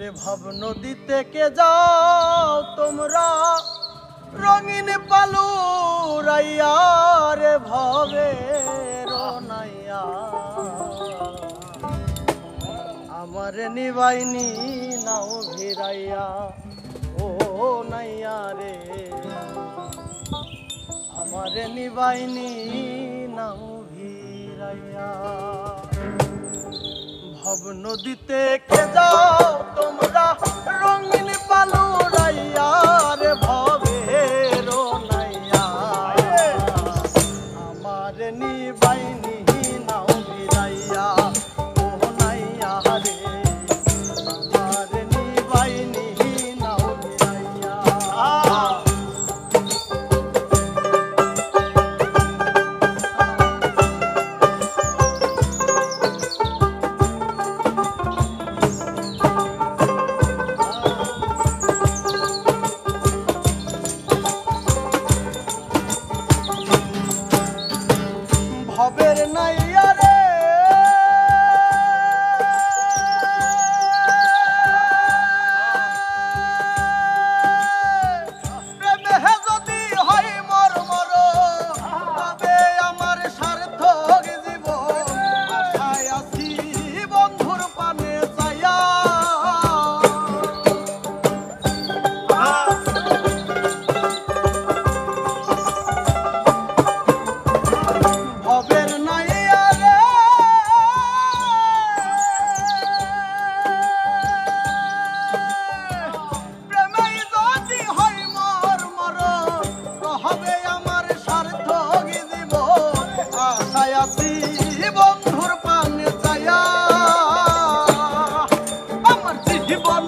ওরে ভাব নদীতে কে যাও তোমরা রঙিন পালু রাইয়া রে ভবে রনাইয়া আমার নিবাইনি নাও ভিড়াইয়া ও নাইয়া রে আমার নিবাইনি নাও ভিড়াইয়া ভব নদীতে কে যাও তোমরা রঙিন পালু রাইয়া রে ভবে রনাইয়া আমার নিবাইনি নাও ভিড়াইয়া ও নাইয়া রে আমার নিবাইনি নাও ভিড়াইয়া ভবের নাইয়া রে প্রেমে যদি হয় মর মর তবে আমার সার্থক জীবন আশায় আছি বন্ধুর পানে চাইয়া ভবের নাইয়া রে প্রেমে যদি হয় মর মর হবে আমার সার্থক জীবন আশায় আছি বন্ধুর পানে চাইয়া আমার জীবন